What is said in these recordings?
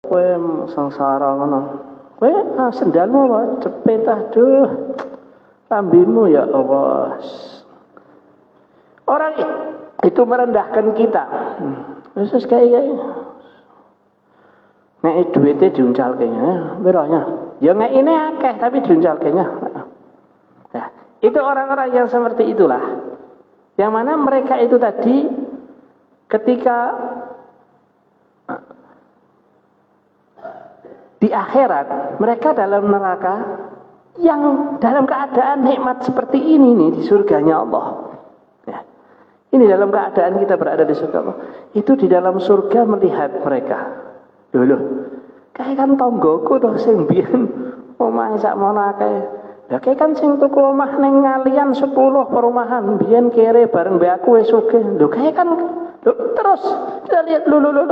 kowe sengsara ngono. Kowe sendalmu wae cepet aduh. Lambimu ya Allah. Orang itu merendahkan kita. Terus kayak nek duitnya diuncalke nya, beronya. Ya nek ini akeh tapi diuncalke nya. Nah, itu orang-orang yang seperti itulah. Yang mana mereka itu tadi ketika di akhirat mereka dalam neraka yang dalam keadaan nikmat seperti ini nih di surganya Allah. Ya. Ini dalam keadaan kita berada di surga Allah. Itu di dalam surga melihat mereka. Dulu, kayak kan tonggoku toh sing biyen omah sak mono akeh. Lah kayak kan sing tuku omah ning ngalian 10 perumahan biyen kere bareng mbek aku wis sugih. Lho kayak kan terus kita lihat dulu.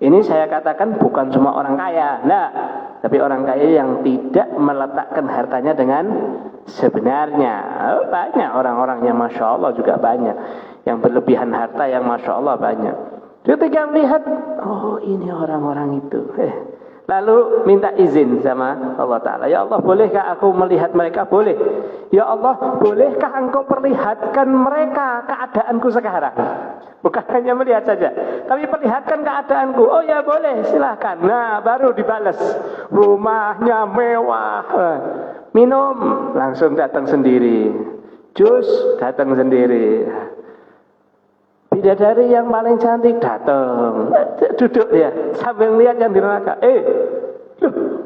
Ini saya katakan bukan semua orang kaya. Nah, tapi orang kaya yang tidak meletakkan hartanya dengan sebenarnya. Banyak orang-orang yang Masya Allah juga banyak. Yang berlebihan harta yang Masya Allah banyak. Ketika melihat, oh ini orang-orang itu. Lalu minta izin sama Allah Ta'ala. Ya Allah, bolehkah aku melihat mereka? Boleh. Ya Allah, bolehkah engkau perlihatkan mereka keadaanku sekarang? Bukan hanya melihat saja, tapi perlihatkan keadaanku. Oh ya boleh, silahkan. Nah baru dibalas. Rumahnya mewah, minum langsung datang sendiri, jus datang sendiri, bidadari yang paling cantik datang, duduk ya sambil lihat yang di neraka.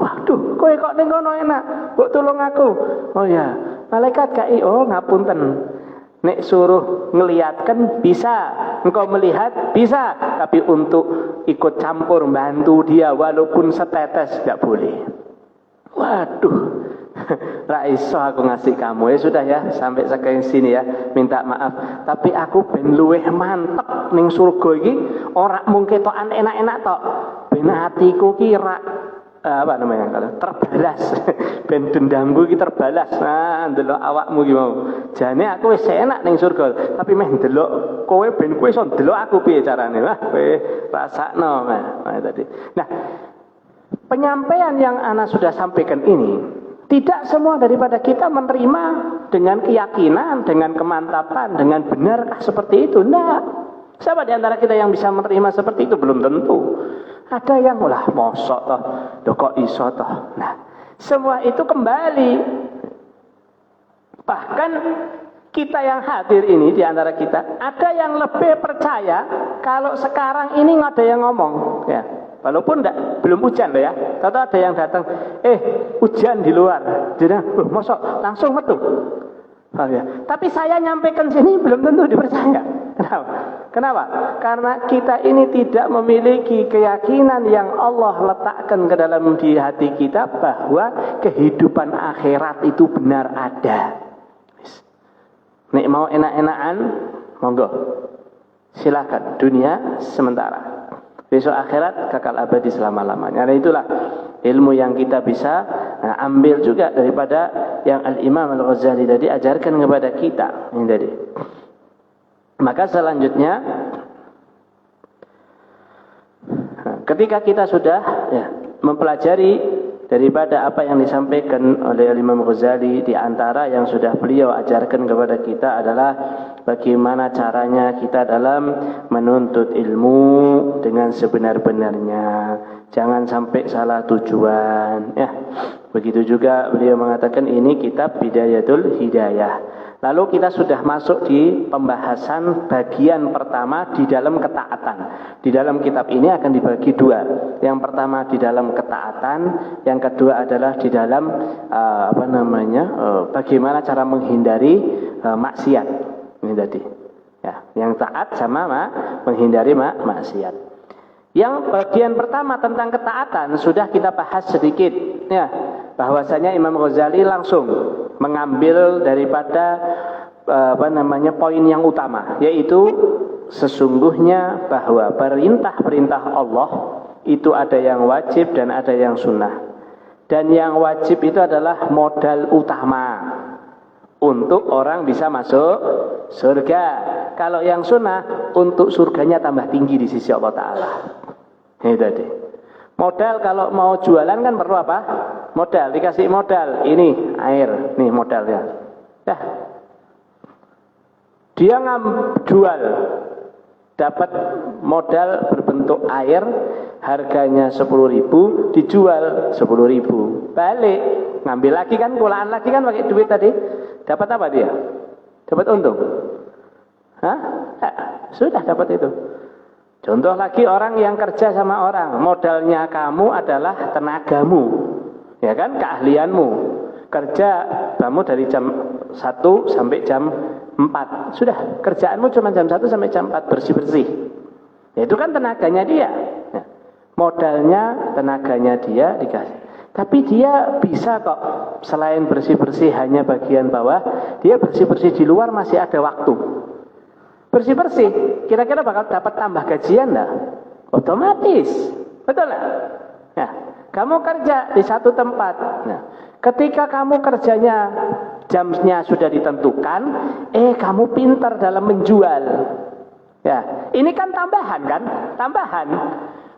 Waduh, kowe kok ning kono enak, mbok tolong aku. Oh ya, malaikat kai, oh ngapunten. Nek suruh ngelihatkan bisa, engkau melihat bisa, tapi untuk ikut campur bantu dia walaupun setetes tidak boleh. Waduh, raiso aku ngasih kamu ya sudah ya sampai sekarang sini ya, minta maaf. Tapi aku ben luweh mantep ning surga iki, ora mung ketokan enak-enak tok. Ben atiku ki apa namanya kalau terbalas ben dendamku iki terbalas. Nah ndelok awakmu ki mau jane aku wis enak ning surga tapi meh ndelok kowe ben kowe iso ndelok aku piye carane. Wah kowe rasakno tadi. Nah penyampaian yang ana sudah sampaikan ini tidak semua daripada kita menerima dengan keyakinan, dengan kemantapan, dengan benarkah seperti itu. Nah siapa di antara kita yang bisa menerima seperti itu? Belum tentu. Ada yang ulah mosok toh, kok iso toh. Nah, semua itu kembali. Bahkan kita yang hadir ini di antara kita, ada yang lebih percaya kalau sekarang ini nggak ada yang ngomong, ya. Walaupun belum hujan loh ya. Tahu ada yang datang, hujan di luar. Jadi, mosok langsung metu. Oh, ya. Tapi saya nyampaikan sini belum tentu dipercaya. Kenapa? Karena kita ini tidak memiliki keyakinan yang Allah letakkan ke dalam di hati kita bahwa kehidupan akhirat itu benar ada. Nek mau enak-enakan, monggo. Silakan. Dunia sementara. Besok akhirat kekal abadi selama-lamanya. Nah itulah ilmu yang kita bisa ambil juga daripada yang Al-Imam Al-Ghazali tadi ajarkan kepada kita. Ini tadi. Maka selanjutnya ketika kita sudah mempelajari daripada apa yang disampaikan oleh Imam Ghazali, di antara yang sudah beliau ajarkan kepada kita adalah bagaimana caranya kita dalam menuntut ilmu dengan sebenar-benarnya. Jangan sampai salah tujuan. Ya, begitu juga beliau mengatakan ini kitab Bidayatul Hidayah. Lalu kita sudah masuk di pembahasan bagian pertama di dalam ketaatan. Di dalam kitab ini akan dibagi dua. Yang pertama di dalam ketaatan, yang kedua adalah di dalam bagaimana cara menghindari maksiat. Ini tadi. Ya, yang taat sama menghindari maksiat. Yang bagian pertama tentang ketaatan sudah kita bahas sedikit, ya, bahwasanya Imam Ghazali langsung mengambil daripada poin yang utama, yaitu sesungguhnya bahwa perintah-perintah Allah itu ada yang wajib dan ada yang sunnah. Dan yang wajib itu adalah modal utama untuk orang bisa masuk surga. Kalau yang sunnah untuk surganya tambah tinggi di sisi Allah Ta'ala. Ini tadi. Modal kalau mau jualan kan perlu apa? Modal, dikasih modal. Ini air, nih modalnya. Dah. Dia jual, dapat modal berbentuk air, harganya 10.000, dijual 10.000. Balik, ngambil lagi kan, kulaan lagi kan pakai duit tadi. Dapat apa dia? Dapat untung. Hah? Ya, sudah dapat itu. Contoh lagi orang yang kerja sama orang, modalnya kamu adalah tenagamu, ya kan, keahlianmu. Kerja kamu dari jam 1 sampai jam 4. Sudah, kerjaanmu cuma jam 1 sampai jam 4 bersih-bersih. Ya, itu kan tenaganya dia. Ya. Modalnya, tenaganya dia dikasih. Tapi dia bisa kok, selain bersih-bersih hanya bagian bawah, dia bersih-bersih di luar masih ada waktu. Bersih-bersih, kira-kira bakal dapat tambah gajian enggak? Otomatis, betul enggak? Nah, kamu kerja di satu tempat. Nah, ketika kamu kerjanya jamnya sudah ditentukan, kamu pintar dalam menjual. Ya, ini kan tambahan kan? Tambahan.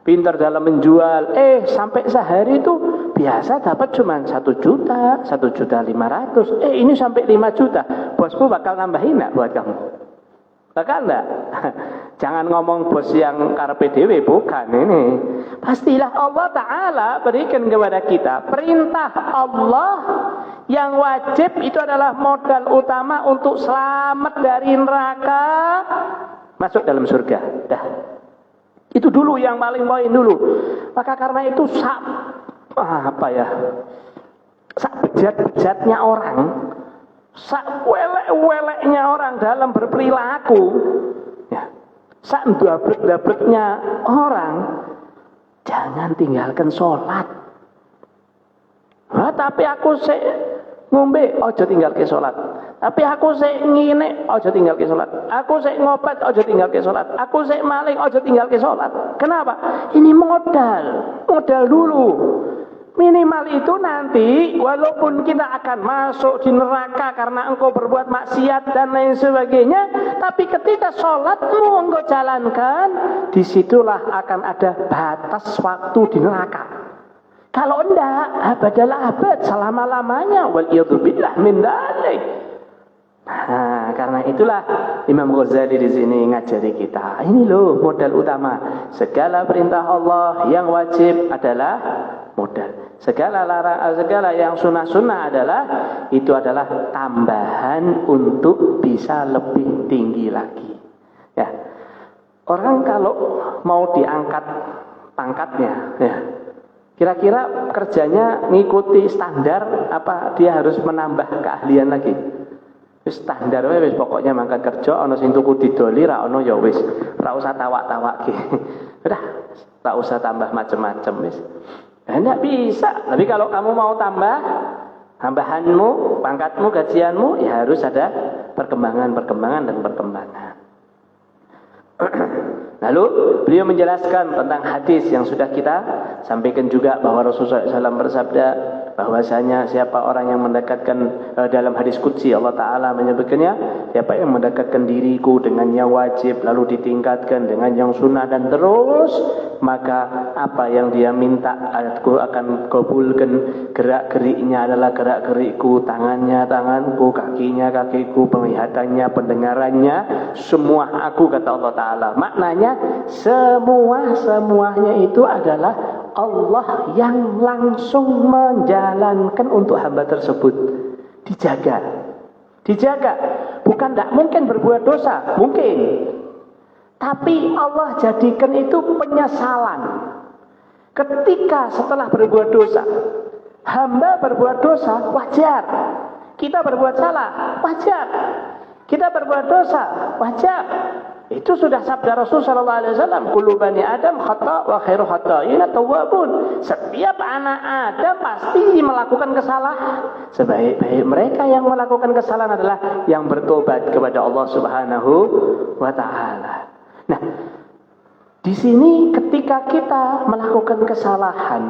Pintar dalam menjual. Sampai sehari itu biasa dapat cuma 1 juta, 1.500.000. Ini sampai 5 juta. Bosmu bakal nambahin enggak buat kamu? Bakal enggak? Jangan ngomong bos yang karepe dhewe, bukan ini. Pastilah Allah Ta'ala berikan kepada kita perintah Allah yang wajib itu adalah modal utama untuk selamat dari neraka, masuk dalam surga. Dah. Itu dulu yang paling poin dulu. Maka karena itu sak bejat-bejatnya orang, sak welek-weleknya orang dalam berperilaku, ya, sak dablek-dableknya orang, jangan tinggalkan sholat. Tapi aku sik ngombe, ojo tinggalke sholat. Tapi aku sik ngene, ojo tinggalke sholat. Aku sik ngopet, ojo tinggalke sholat. Aku sik maling, ojo tinggalke sholat. Kenapa? Ini modal dulu. Minimal itu nanti, walaupun kita akan masuk di neraka karena engkau berbuat maksiat dan lain sebagainya, tapi ketika sholatmu engkau jalankan, disitulah akan ada batas waktu di neraka. Kalau enggak, abadalah abad, selama-lamanya. Waliyadzubillah min dzalik. Nah, karena itulah Imam Ghazali di sini ngajari kita. Ini loh modal utama. Segala perintah Allah yang wajib adalah modal. Segala yang sunnah-sunnah itu adalah tambahan untuk bisa lebih tinggi lagi. Ya. Orang kalau mau diangkat pangkatnya, ya, kira-kira kerjanya ngikuti standar apa dia harus menambah keahlian lagi? Standar wis pokoknya mangkat kerja ana sing tuku didoli ra ana ya wis, ora usah tawak-tawak ki. Udah, tak usah tambah macam-macam wis. Enggak bisa. Tapi kalau kamu mau tambah tambahanmu, pangkatmu, gajianmu, ya harus ada perkembangan dan perkembangan. Lalu beliau menjelaskan tentang hadis yang sudah kita sampaikan juga, bahwa Rasulullah SAW bersabda bahwasanya siapa orang yang mendekatkan, dalam hadis qudsi Allah Ta'ala menyebutkannya, siapa yang mendekatkan diriku dengan yang wajib lalu ditingkatkan dengan yang sunnah dan terus, maka apa yang dia minta aku akan kabulkan. Gerak-geriknya adalah gerak-gerikku, tangannya tanganku, kakinya kakiku, penglihatannya, pendengarannya, semua aku, kata Allah Ta'ala. Maknanya semuanya itu adalah Allah yang langsung menjalankan untuk hamba tersebut. Dijaga. Bukan tidak mungkin berbuat dosa, mungkin. Tapi Allah jadikan itu penyesalan. Ketika setelah berbuat dosa, hamba berbuat dosa, wajar. Kita berbuat salah, wajar. Kita berbuat dosa, wajar. Itu sudah sabda Rasul sallallahu alaihi wasallam, kullu bani Adam khata' wa khairu khata'ina tawwabun. Setiap anak Adam pasti melakukan kesalahan. Sebaik-baik mereka yang melakukan kesalahan adalah yang bertobat kepada Allah Subhanahu wa taala. Nah, di sini ketika kita melakukan kesalahan,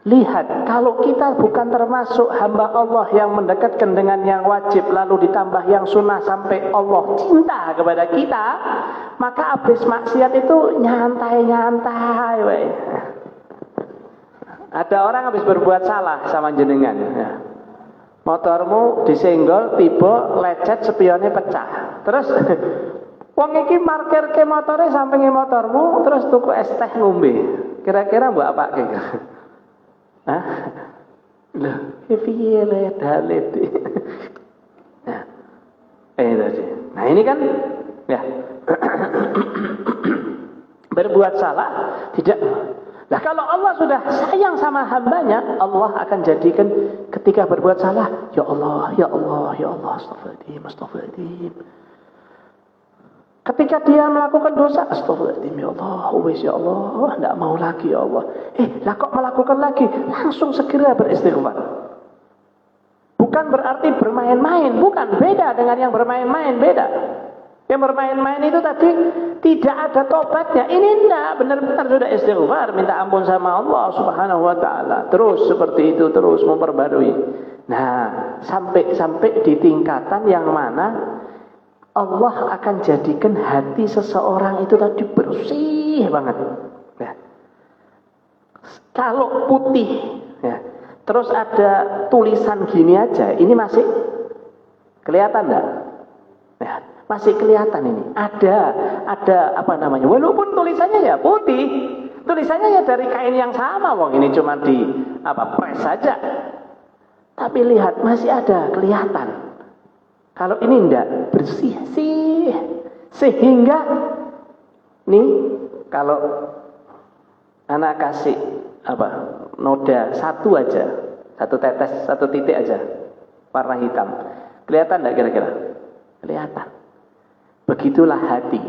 lihat, kalau kita bukan termasuk hamba Allah yang mendekatkan dengan yang wajib lalu ditambah yang sunnah sampai Allah cinta kepada kita, maka habis maksiat itu nyantai. Ada orang habis berbuat salah sama jenengan. Ya. Motormu disenggol, tiba, lecet, spionnya pecah. Terus wong iki parkir ke motore sampinge motormu, terus tuku es teh ngombe. Kira-kira mbok apake? Hah? Lho, piye le dalet. Nah, ini kan ya. Berbuat salah tidak. Nah, kalau Allah sudah sayang sama hambanya, Allah akan jadikan ketika berbuat salah, ya Allah, ya Allah, ya Allah, astagfirullahaladzim, astagfirullahaladzim. Ketika dia melakukan dosa, astagfirullahaladzim, ya Allah, wis ya Allah, tidak mau lagi ya Allah. Lah kok melakukan lagi? Langsung segera beristighfar. Bukan berarti bermain-main, bukan, beda dengan yang bermain-main, beda. Yang bermain-main itu tadi tidak ada tobatnya. Ini enggak, benar-benar sudah istighfar, minta ampun sama Allah Subhanahu wa taala. Terus seperti itu, terus memperbarui. Nah, sampai di tingkatan yang mana Allah akan jadikan hati seseorang itu tadi bersih banget. Ya. Kalau putih, ya, terus ada tulisan gini aja, ini masih kelihatan enggak? Ya. Masih kelihatan ini. Ada apa namanya? Walaupun tulisannya ya putih, tulisannya ya dari kain yang sama, wong ini cuma di press saja. Tapi lihat masih ada kelihatan. Kalau ini enggak bersih sih, sehingga nih kalau anak kasih noda satu aja, satu tetes, satu titik aja warna hitam, kelihatan enggak kira-kira? Kelihatan. Begitulah hati.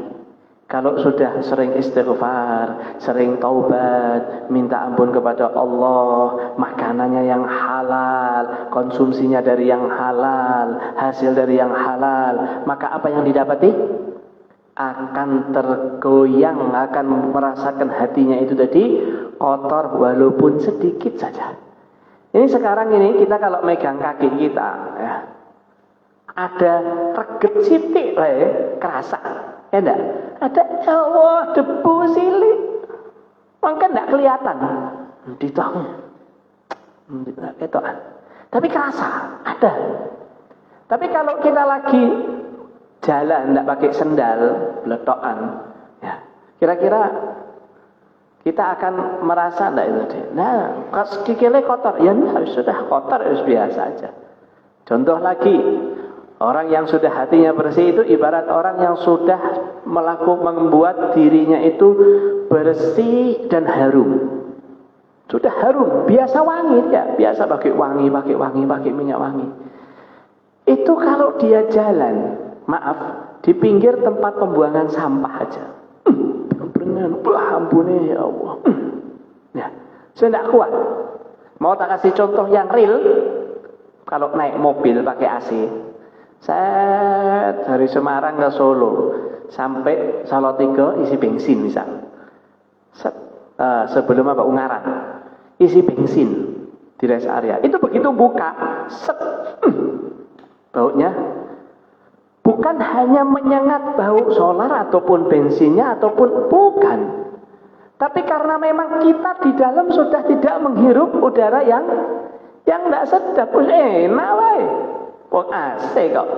Kalau sudah sering istighfar, sering taubat, minta ampun kepada Allah, makanannya yang halal, konsumsinya dari yang halal, hasil dari yang halal, maka apa yang didapati? Akan tergoyang, akan merasakan hatinya itu tadi kotor walaupun sedikit saja. Ini sekarang ini kita kalau megang kaki kita, ya, ada reget sitik kerasa, ya enggak? Ada Allah debu silik, mungkin enggak kelihatan, ditahu, itu, tapi kerasa ada. Tapi kalau kita lagi jalan enggak pakai sendal, beletokan, ya, kira-kira kita akan merasa enggak itu? Nah, kikilnya kotor, ya harus sudah kotor, harus biasa aja. Contoh lagi. Orang yang sudah hatinya bersih itu ibarat orang yang sudah membuat dirinya itu bersih dan harum. Sudah harum, biasa wangi ya, biasa pakai minyak wangi. Itu kalau dia jalan, maaf, di pinggir tempat pembuangan sampah aja. Ampune ya Allah. Ya, saya tidak kuat. Mau tak kasih contoh yang real? Kalau naik mobil pakai AC. Saya dari Semarang ke Solo sampai Salatiga isi bensin misal. Sebelum Ungaran isi bensin di rest area. Itu begitu buka, baunya bukan hanya menyengat bau solar ataupun bensinnya ataupun bukan. Tapi karena memang kita di dalam sudah tidak menghirup udara yang tidak sedap, enak wae. Wong AC kok.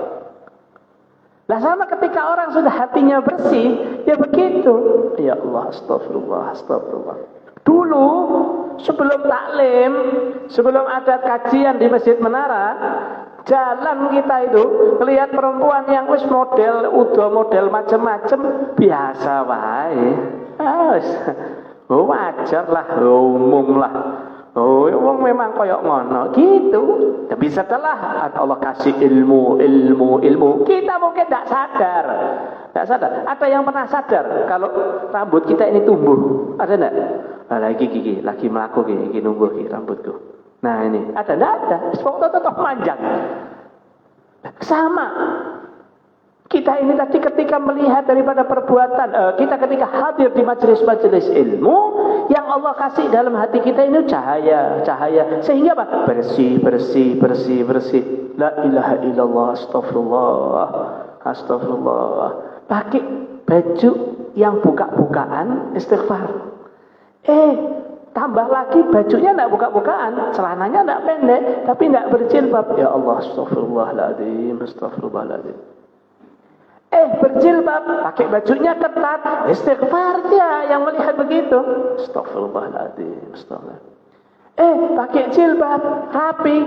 Lah sama ketika orang sudah hatinya bersih, ya begitu. Ya Allah, astagfirullah, astagfirullah. Dulu sebelum taklim, sebelum ada kajian di Masjid Menara, jalan kita itu lihat perempuan yang wis model macam-macam biasa wae. Wajar lah, umum lah. Wong memang koyok ngono gitu. Tapi setelah Allah kasih ilmu, kita mungkin tidak sadar. Ada yang pernah sadar kalau rambut kita ini tumbuh? Ada enggak? Lagi melaku gini nunggu rambutku. Nah ini ada enggak ada? Pokoknya tetap panjang. Sama. Kita ini tadi ketika melihat daripada perbuatan kita ketika hadir di majelis-majelis ilmu yang Allah kasih dalam hati kita ini cahaya sehingga apa? Bersih. La ilaha illallah, astagfirullah. Pakai baju yang buka-bukaan istighfar. Tambah lagi bajunya tidak buka-bukaan, celananya tidak pendek, tapi tidak berjilbab. Ya Allah, astagfirullahaladzim, astagfirullahaladzim. Berjilbab, pakai bajunya ketat, istighfar dia yang melihat begitu. Astagfirullahaladzim, astagfirullahaladzim. Pakai jilbab, rapi,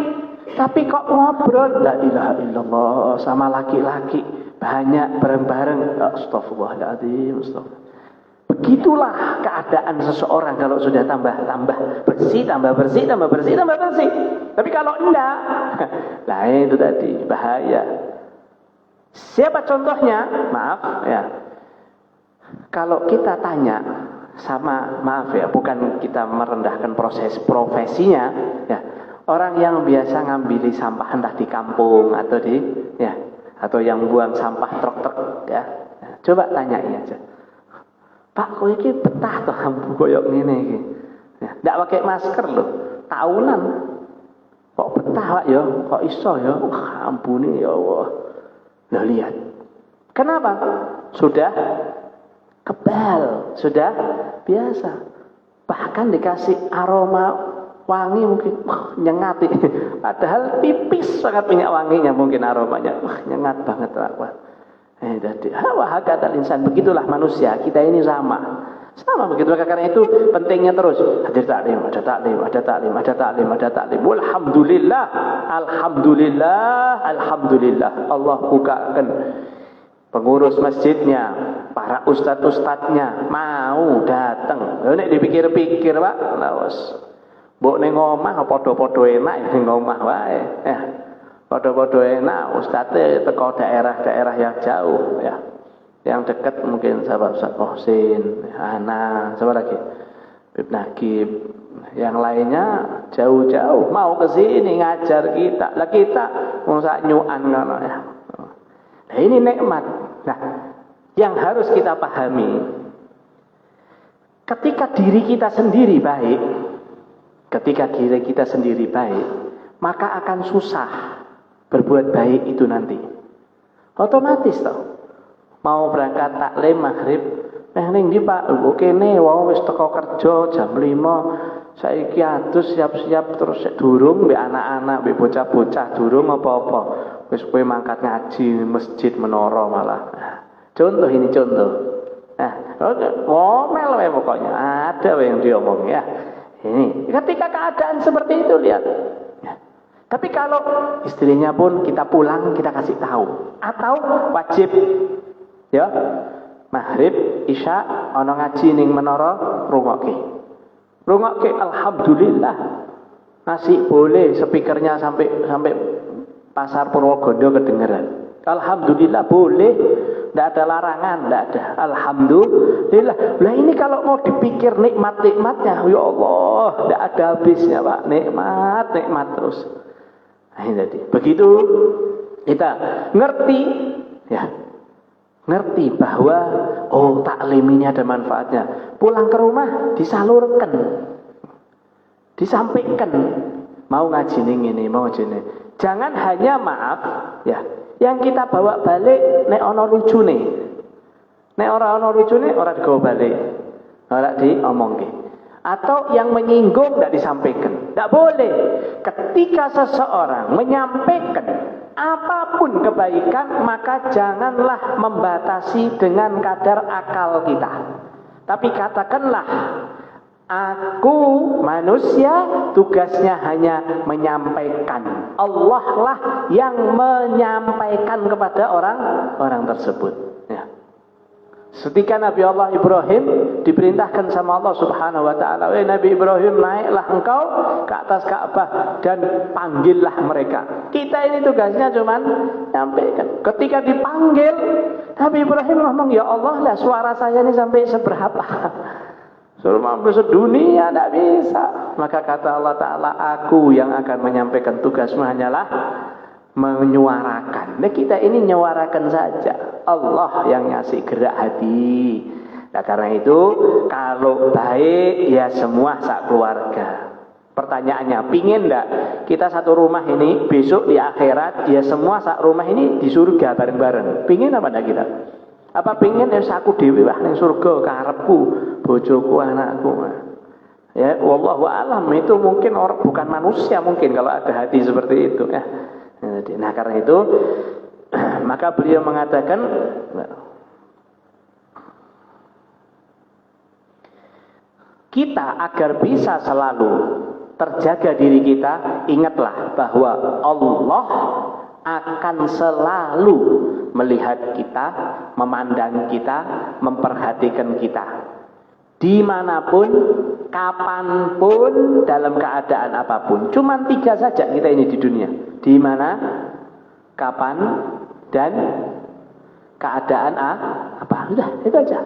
tapi kok ngobrol, la ilaha illallah, sama laki-laki, banyak bareng-bareng. Astagfirullahaladzim, astagfirullahaladzim. Begitulah keadaan seseorang kalau sudah tambah bersih, tambah bersih, tambah bersih, tambah bersih. Tapi kalau enggak, nah itu tadi bahaya. Siapa contohnya? Maaf ya. Kalau kita tanya sama, maaf ya, bukan kita merendahkan proses profesinya, ya. Orang yang biasa ngambil sampah entah di kampung atau di, ya, atau yang buang sampah truk-truk, ya. Coba tanyai aja. Pak, kok iki betah toh ambu koyok ngene iki. Ya, ndak pakai masker loh. Tahunan. Kok betah, Pak ya? Kok iso ya? Wah, ampune ya Allah. Nah, lihat. Kenapa? Sudah kebal, sudah biasa. Bahkan dikasih aroma wangi mungkin nyengat. Padahal tipis sangat minyak wanginya mungkin aromanya. Wah, nyengat banget, Pak. Jadi wahakatal insan, begitulah manusia, kita ini sama begitu. Karena itu pentingnya terus hadir taklim, ada taklim, ada taklim, ada taklim, ada taklim. Alhamdulillah, alhamdulillah, alhamdulillah. Allah bukakan pengurus masjidnya, para ustadz-ustadznya mau datang. Nek dipikir-pikir, Pak, lawas. Mbok ning omah padha-padha enak ning omah wae. Podo-podo enak, ustadznya teko daerah-daerah yang jauh, ya. Yang dekat mungkin sahabat Ustaz Mohsin, Ana, siapa lagi? Bib Nagib. Yang lainnya jauh-jauh mau ke sini ngajar kita. Lah kita wong sak nyuan ngono ya. Nah, ini nikmat. Nah, yang harus kita pahami, ketika diri kita sendiri baik, maka akan susah berbuat baik itu nanti. Otomatis toh. Mau berangkat taklim maghrib, ning ndi Pak? Kene wong wis teko kerja jam 5. Saiki atus siap-siap terus durung mbek anak-anak, mbek bocah-bocah durung apa-apa. Wis kowe mangkat ngaji masjid menara malah. Contoh ini contoh. Ngomel wae pokoknya. Ada wae yang diomong ya. Ini ketika keadaan seperti itu lihat. Tapi kalau istrinya pun kita pulang kita kasih tahu, atau wajib ya maghrib isya ana ngaji ning menara rungokke alhamdulillah. Masih boleh speakernya sampai pasar Purwogondo kedengeran, alhamdulillah boleh, tidak ada larangan, tidak ada, alhamdulillah. Lah ini kalau mau dipikir nikmat-nikmatnya, ya Allah, tidak ada habisnya Pak, nikmat terus. Nah, jadi begitu kita ngerti bahwa taklim ini ada manfaatnya. Pulang ke rumah disalurkan, disampaikan. Mau ngaji ini, mau ngaji ini. Jangan hanya maaf ya, yang kita bawa balik nek ana lucune. Nek ora ana lucune ora digawa balik. Ora diomongke. Atau yang menyinggung tidak disampaikan. Tidak boleh. Ketika seseorang menyampaikan apapun kebaikan, maka janganlah membatasi dengan kadar akal kita. Tapi katakanlah, aku manusia, tugasnya hanya menyampaikan. Allah lah yang menyampaikan kepada orang tersebut. Ya. Ketika Nabi Allah Ibrahim diperintahkan sama Allah Subhanahu wa taala, Nabi Ibrahim, naiklah engkau ke atas Ka'bah dan panggillah mereka. Kita ini tugasnya cuman nyampaikan. Ketika dipanggil, Nabi Ibrahim ngomong, ya Allah lah suara saya ini sampai seberapa? Suruh mampu sedunia tidak bisa. Maka kata Allah Ta'ala, aku yang akan menyampaikan, tugasmu hanyalah menyuarakan. Nah, kita ini menyuarakan saja. Allah yang ngasih gerak hati. Nah, karena itu kalau baik ya semua sak keluarga. Pertanyaannya, pingin enggak kita satu rumah ini besok di akhirat ya semua sak rumah ini di surga bareng-bareng? Pingin apa enggak kita? Apa pingin ya aku dewi wah ning surga karepku, bojoku, anakku. Ya, wallahu alam, itu mungkin orang bukan manusia mungkin kalau ada hati seperti itu ya. Nah, karena itu maka beliau mengatakan kita agar bisa selalu terjaga diri kita, ingatlah bahwa Allah akan selalu melihat kita, memandang kita, memperhatikan kita. Dimanapun, kapanpun, dalam keadaan apapun. Cuman 3 saja kita ini di dunia. Di mana, kapan, dan keadaan apa. Sudah, itu aja.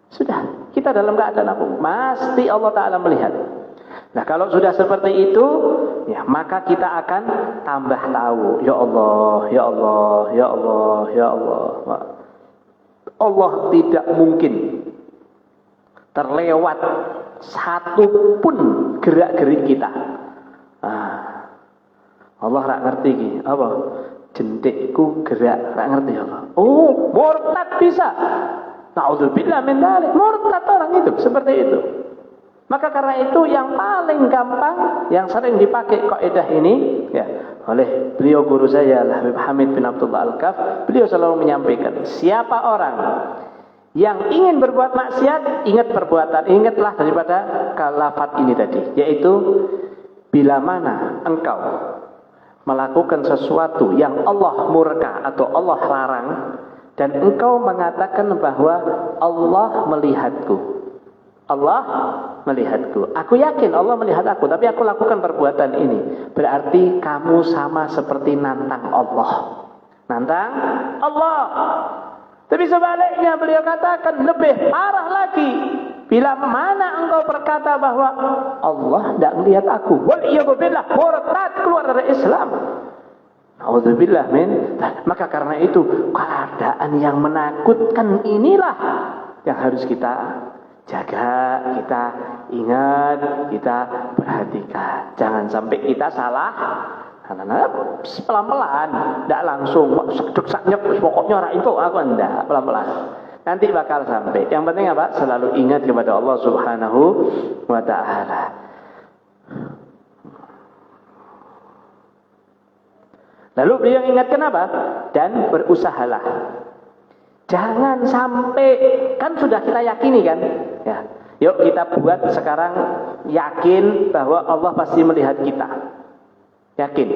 Sudah, kita dalam keadaan apa? Pasti Allah Ta'ala melihat. Nah, kalau sudah seperti itu, ya maka kita akan tambah tahu. Ya Allah, ya Allah, ya Allah, ya Allah. Allah tidak mungkin terlewat satu pun gerak-gerik kita. Allah rak ngerti ki, apa? Jentikku gerak, rak ngerti apa? Oh, murtad bisa. Na'udzubillah min dzalik. Murtad orang itu seperti itu. Maka karena itu yang paling gampang, yang sering dipakai kaidah ini ya oleh beliau guru saya Habib Hamid bin Abdullah Al-Kaf, beliau selalu menyampaikan, siapa orang yang ingin berbuat maksiat, ingatlah daripada lafaz ini tadi, yaitu bila mana engkau melakukan sesuatu yang Allah murka atau Allah larang dan engkau mengatakan bahwa Allah melihatku. Allah melihatku. Aku yakin Allah melihat aku, tapi aku lakukan perbuatan ini. Berarti kamu sama seperti nantang Allah. Nantang Allah. Tapi sebaliknya beliau katakan lebih parah lagi. Bila mana engkau berkata bahwa Allah tidak melihat aku. Waliyadzubillah, murtad, keluar dari Islam. Na'udzubillah min. Maka karena itu keadaan yang menakutkan inilah yang harus kita jaga, kita ingat, kita perhatikan. Jangan sampai kita salah. Pelan-pelan, tidak langsung sedek-saknyek, pokoknya orang itu aku enggak, pelan-pelan. Nanti bakal sampai. Yang penting apa? Selalu ingat kepada Allah Subhanahu wa ta'ala. Lalu beliau ingatkan apa? Dan berusahalah. Jangan sampai, kan sudah kita yakini kan? Ya. Yuk kita buat sekarang yakin bahwa Allah pasti melihat kita. Yakin.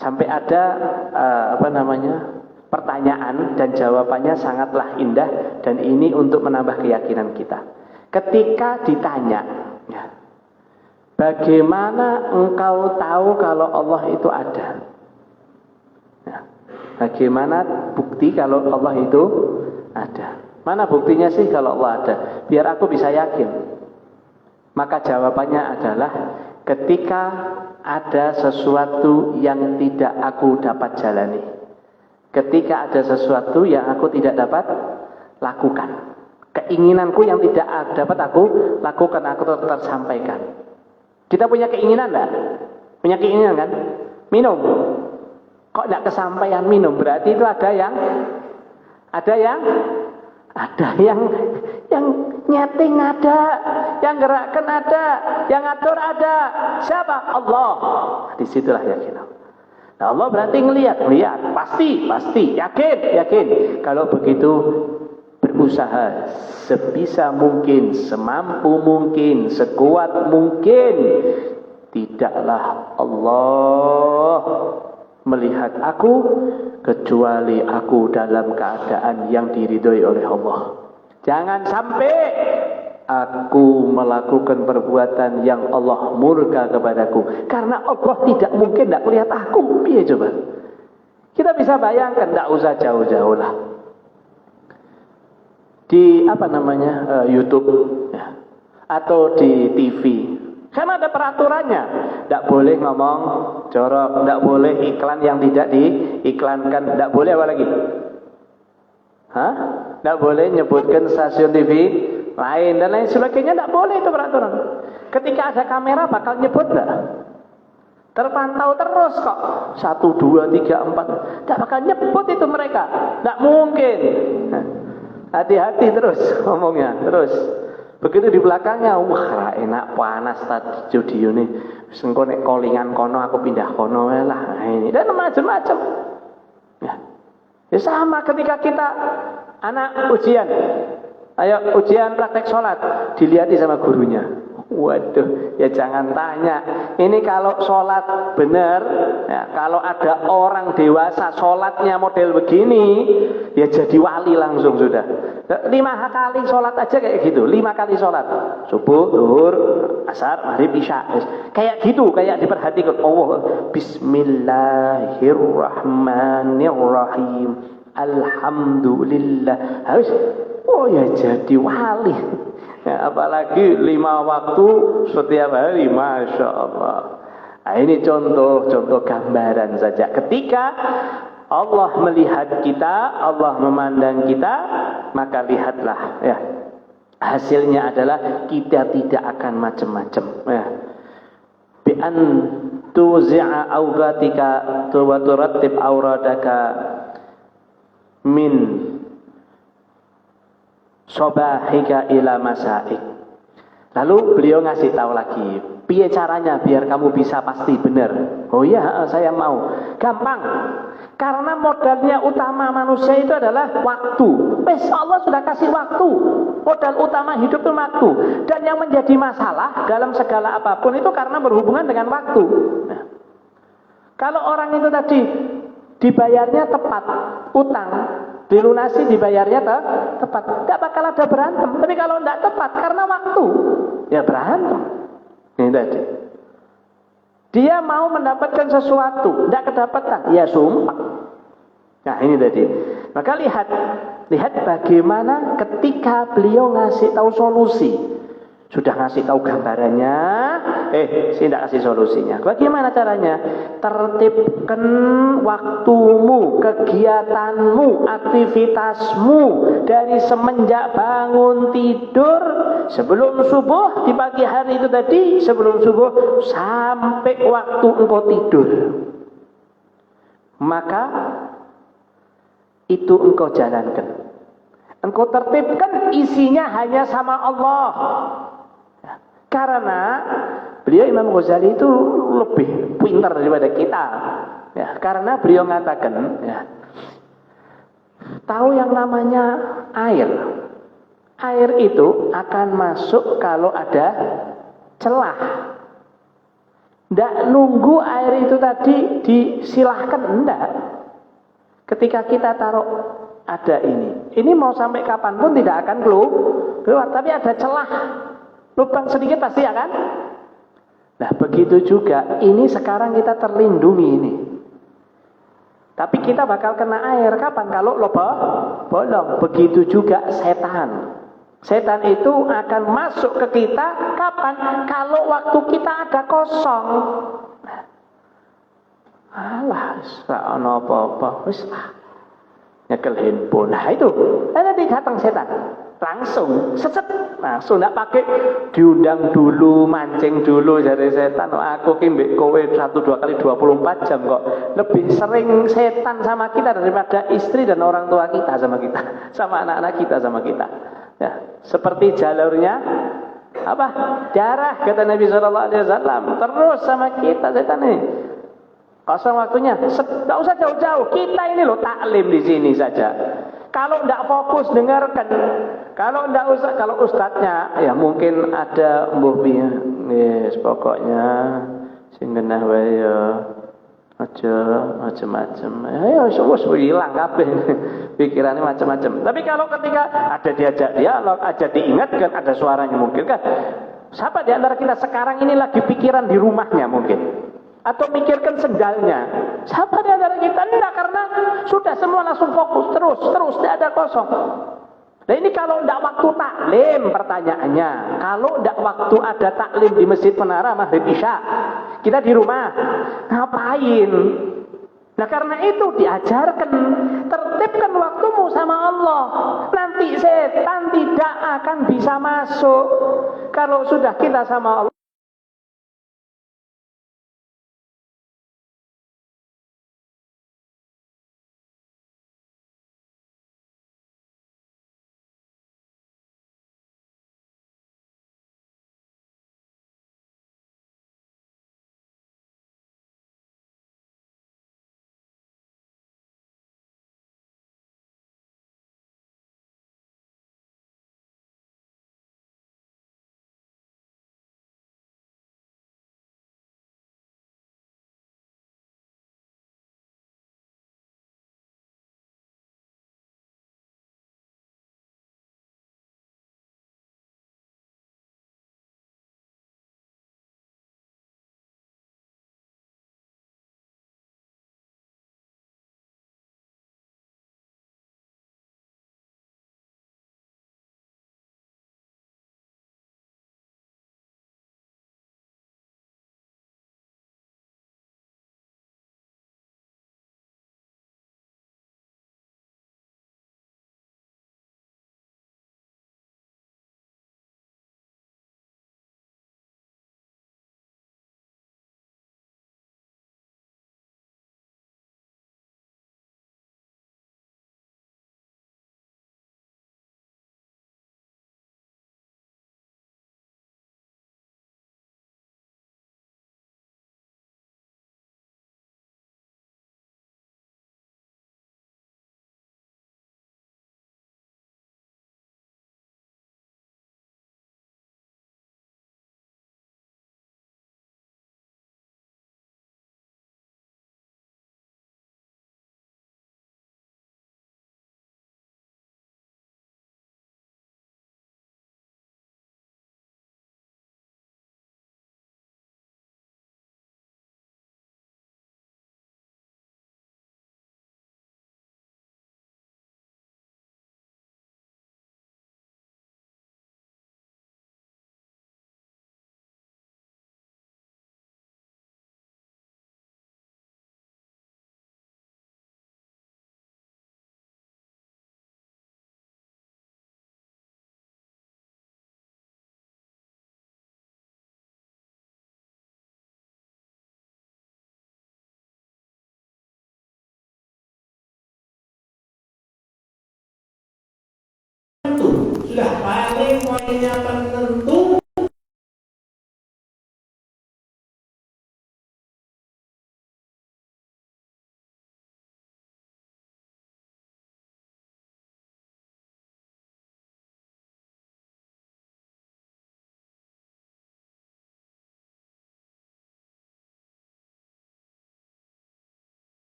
Sampai ada pertanyaan dan jawabannya sangatlah indah dan ini untuk menambah keyakinan kita. Ketika ditanya, ya, bagaimana engkau tahu kalau Allah itu ada? Ya. Bagaimana bukti kalau Allah itu ada? Mana buktinya sih kalau Allah ada? Biar aku bisa yakin. Maka jawabannya adalah ketika ada sesuatu yang tidak aku dapat jalani. Ketika ada sesuatu yang aku tidak dapat lakukan. Keinginanku yang tidak dapat aku lakukan, aku tersampaikan. Kita punya keinginan enggak? Punya keinginan kan? Minum. Kok tidak kesampaian minum? Berarti itu ada yang nyeting ada, yang gerakkan ada, yang ngatur ada. Siapa? Allah. Disitulah yakin. Nah, Allah berarti ngelihat, pasti, yakin. Kalau begitu berusaha sebisa mungkin, semampu mungkin, sekuat mungkin. Tidaklah Allah melihat aku kecuali aku dalam keadaan yang diridhoi oleh Allah. Jangan sampai aku melakukan perbuatan yang Allah murka kepadaku, karena Allah tidak mungkin tidak melihat aku. Piye coba? Kita bisa bayangkan, tidak usah jauh-jauh lah. Di YouTube ya, atau di TV. Karena ada peraturannya. Tidak boleh ngomong jorok, tidak boleh iklan yang tidak diiklankan, tidak boleh apa lagi? Tidak boleh nyebutkan stasiun TV lain dan lain sebagainya, tidak boleh, itu peraturan. Ketika ada kamera bakal nyebut enggak? Terpantau terus kok. 1, 2, 3, 4. Tidak bakal nyebut itu mereka. Tidak mungkin. Hati-hati terus ngomongnya, terus. Begitu di belakangnya, wah enak panas tadi studio nih. Sengko nek callingan kono aku pindah kono lah. Nah, ini dan macam-macam. Ya. Ya sama ketika kita anak ujian. Ayo ujian praktek sholat, dilihat sama gurunya. Waduh, ya jangan tanya. Ini kalau sholat benar, ya, kalau ada orang dewasa sholatnya model begini, ya jadi wali langsung sudah. 5 kali sholat aja kayak gitu, 5 kali sholat, subuh, zuhur, asar, maghrib, isya, kayak gitu, kayak diperhatikan. Allah, Bismillahirrahmanirrahim, Alhamdulillah, harus, oh ya jadi wali. Ya, apalagi 5 waktu setiap hari, Masya Allah. Nah, ini contoh gambaran saja. Ketika Allah melihat kita, Allah memandang kita, maka lihatlah ya. Hasilnya adalah kita tidak akan macam-macam ya. Bi an tuzi'a awgatika wa turattib awradaka min sobahika ila masaik. Lalu beliau ngasih tahu lagi, piye caranya biar kamu bisa pasti benar. Oh iya, saya mau. Gampang. Karena modalnya utama manusia itu adalah waktu. Wes Allah sudah kasih waktu. Modal utama hidup itu waktu. Dan yang menjadi masalah dalam segala apapun itu karena berhubungan dengan waktu. Nah, kalau orang itu tadi dibayarnya tepat, utang dilunasi dibayarnya tepat, tidak bakal ada berantem. Tapi kalau tidak tepat karena waktu, ya berantem. Ini tadi. Dia mau mendapatkan sesuatu, tidak kedapatan, ya sumpah. Nah ini tadi. Maka lihat bagaimana ketika beliau ngasih tahu solusi. Sudah ngasih tahu gambarannya, saya tidak kasih solusinya. Bagaimana caranya? Tertibkan waktumu, kegiatanmu, aktivitasmu dari semenjak bangun tidur sebelum subuh di pagi hari itu tadi, sebelum subuh sampai waktu engkau tidur. Maka itu engkau jalankan. Engkau tertibkan isinya hanya sama Allah. Karena beliau Imam Ghazali itu lebih pintar daripada kita. Ya, karena beliau mengatakan, ya, tahu yang namanya air. Air itu akan masuk kalau ada celah. Tidak nunggu air itu tadi disilahkan, enggak. Ketika kita taruh ada ini mau sampai kapanpun tidak akan keluar, tapi ada celah. Lubang sedikit pasti ya kan? Nah begitu juga ini sekarang kita terlindungi ini. Tapi kita bakal kena air kapan? Kalau bolong. Begitu juga setan. Setan itu akan masuk ke kita kapan? Kalau waktu kita ada kosong. Alah, ono apa-apa. Wis nyekel handphone. Nah itu, nanti datang setan. Langsung langsung tidak pakai diundang dulu, mancing dulu dari setan. Aku mbek kowe 1-2 kali 24 jam kok. Lebih sering setan sama kita daripada istri dan orang tua kita sama kita, sama anak-anak kita sama kita. Ya, seperti jalurnya apa? Darah kata Nabi sallallahu alaihi wasallam. Terus sama kita setan ini. Kosong waktunya, tidak usah jauh-jauh. Kita ini loh taklim di sini saja. Kalau tidak fokus dengarkan, kalau tidak usah, kalau ustadznya ya mungkin ada mbuhnya. Yes, pokoknya sing genah wae ya. Aja macam-macam. Ya wis hilang kabeh. Pikirannya macam-macam. Tapi kalau ketika ada diajak dialog, aja diingatkan, ada suaranya mungkin kan. Siapa di antara kita sekarang ini lagi pikiran di rumahnya mungkin? Atau mikirkan sendalnya. Siapa di antara kita? Enggak, karena sudah semua langsung fokus terus tidak ada kosong. Nah ini kalau tidak waktu taklim pertanyaannya. Kalau tidak waktu ada taklim di Masjid Menara Maghrib Isya, kita di rumah ngapain? Nah karena itu diajarkan, tertibkan waktumu sama Allah. Nanti setan tidak akan bisa masuk. Kalau sudah kita sama Allah.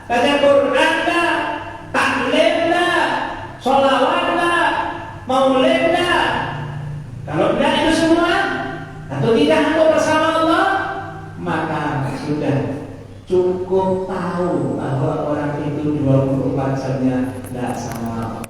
baca Quran lah, taklim lah, sholawat lah, maulid lah. Kalau tidak itu semua atau tidak untuk bersama Allah, maka sudah cukup tahu bahwa orang itu 24 jamnya tidak sama Allah.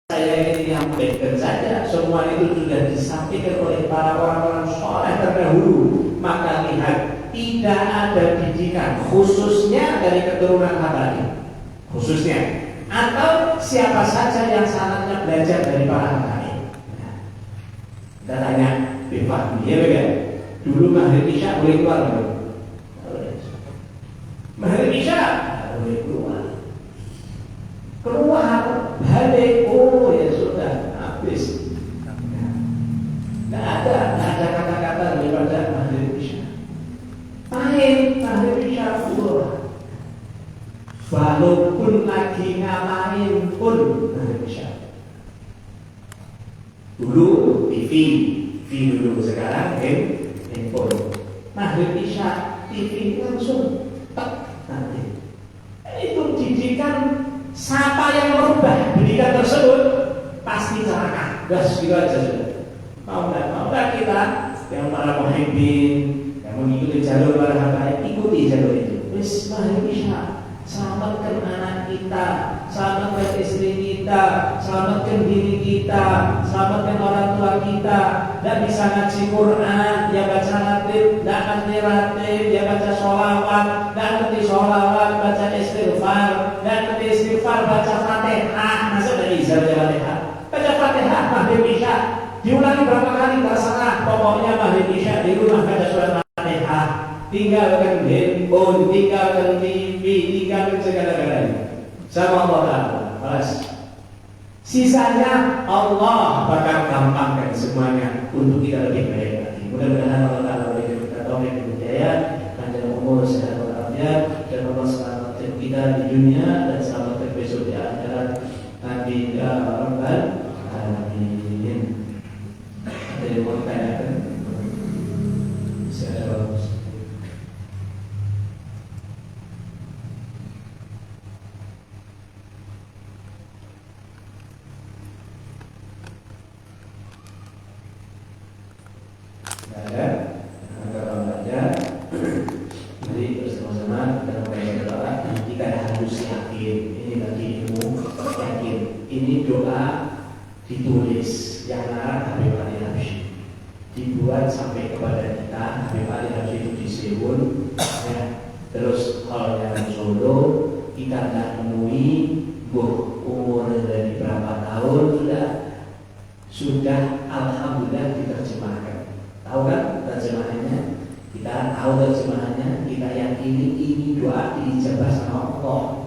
Saya ini menyampaikan saja, semua itu sudah disampaikan oleh para orang-orang soleh terdahulu. Maka lihat, tidak ada didikan khususnya dari keturunan Habaib, khususnya atau siapa saja yang sanatnya belajar dari para Habaib. Kita tanya, Pak, dia kan? Dulu maghrib isya boleh keluar belum? Maghrib isya boleh keluar. Keluar, balik, oh ya sudah, habis. Tidak ada kata-kata daripada maghrib isya. Main maghrib isya keluar. Walaupun lagi ngapain pun maghrib isya. Dulu TV dulu, sekarang handphone. Maghrib isya TV langsung nanti. Itu didikan. Siapa yang merubah pendidikan tersebut pasti celaka. Gas gitu aja sudah. Mau nggak kita yang para pemimpin yang mengikuti jalur para Habaib, ikuti jalur itu. Wis maghrib isya, selamatkan anak kita, selamatkan istri kita, selamatkan diri kita, selamatkan orang tua kita. Dan bisa ngaji Quran, dia baca ratib, tidak ngerti ratib, dia baca sholawat, tidak ngerti sholawat, baca istighfar, dan ngerti istighfar, baca Fatihah. Masa tidak bisa baca Fatihah? Baca Fatihah, maghrib isya, diulangi berapa kali terserah. Pokoknya maghrib isya di rumah baca surat Fatihah. Tinggalkan handphone, tinggalkan TV, tinggalkan segala-galanya. Sama Allah Ta'ala. Balas. Sisanya Allah bakal gampangkan semuanya untuk kita lebih baik lagi. Mudah-mudahan Allah Ta'ala berikan kita taufik dan hidayah, panjang umur, sehat walafiat, dan Allah selamatkan kita di dunia dan selamatkan besok di akhirat. Amin ya rabbal alamin. Ada yang mau ditanyakan? Silakan. Ditulis yang ngarang Habib Ali Habsyi, dibuat sampai kepada kita. Habib Ali Habsyi itu di Seoul ya. Terus hal yang Solo kita tidak menemui. Umur dari berapa tahun sudah alhamdulillah diterjemahkan. Tahu kan terjemahannya? Kita tahu terjemahannya, kita yakini ini doa diijabah sama Allah.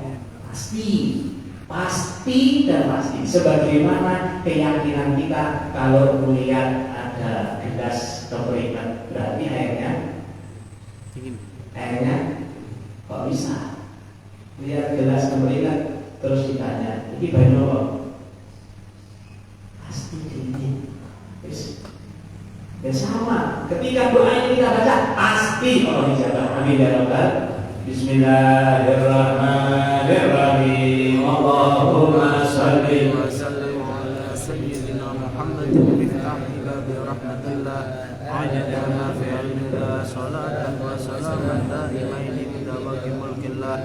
Pasti dan pasti. Sebagaimana keyakinan kita kalau melihat ada gelas keperingat, berarti airnya kok bisa? Lihat gelas keperingat terus ditanya, ini banyak apa? Pasti dingin. Dan sama, ketika doa ini kita baca, pasti Allah dijawab. Amin ya rabbal. Bismillahirrahmanirrahim. Allahumma salli wa sallim ala sayyidina Muhammadin biftahhi babi rahmatillah ajada ma fi ilmillah salatan wa salaman daimaini bidawaki mulkillah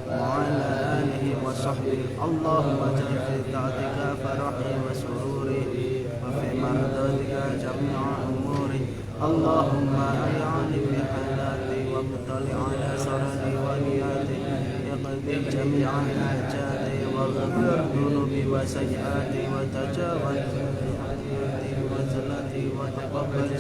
wa ala alihi wa sahbihi. Allahumma jal fi ta'atika farahi wa sururi wa fi mardatika jami'a umuri. Allahumma ay'ani bi halati wa mutali ala sarani wa niyati yaqdi jami'a hajati wa ghafir dunubi wa sayyati wa tajawaz wa zalati wa taqabbal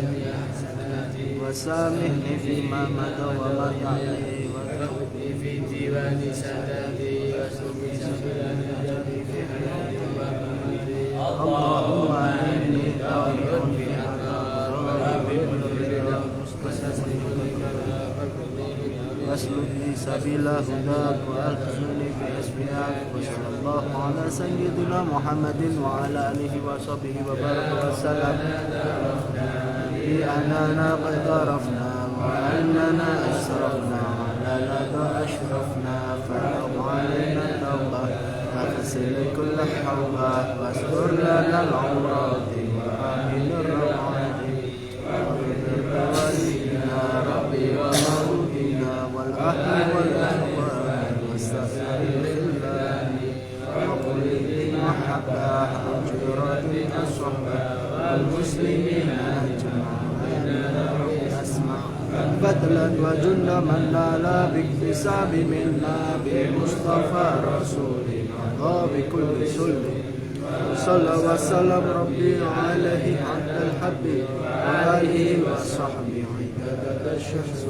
wa samihni fima mada wa ma ya'li wa rabbi fi diwani sadati wa subhi sabilani fi hayati wa bamani. Allahumma inni ta'ayun fi wasluk li sabila hudak wa alhamdulillah الأنبياء وصلى الله على سيدنا محمد وعلى آله وصحبه وبارك وسلم بأننا قد عرفنا وأننا أسرفنا لقد أشرفنا فأغ علينا التوبة واغسل كل حوبة واستر لنا العورات وآمن الروعات واغفر لوالدينا ربي ومولدينا والأهل والأهوال والسائر الخلان وقل المحبة وجيرات الصحبة والمسلمين أجمعين أسمع بدلا وجند من لا باكتساب منا بمصطفى رسولنا بكل سلم صلى وسلم ربي عليه عند الحبيب وآله وصحبه عدد الشمس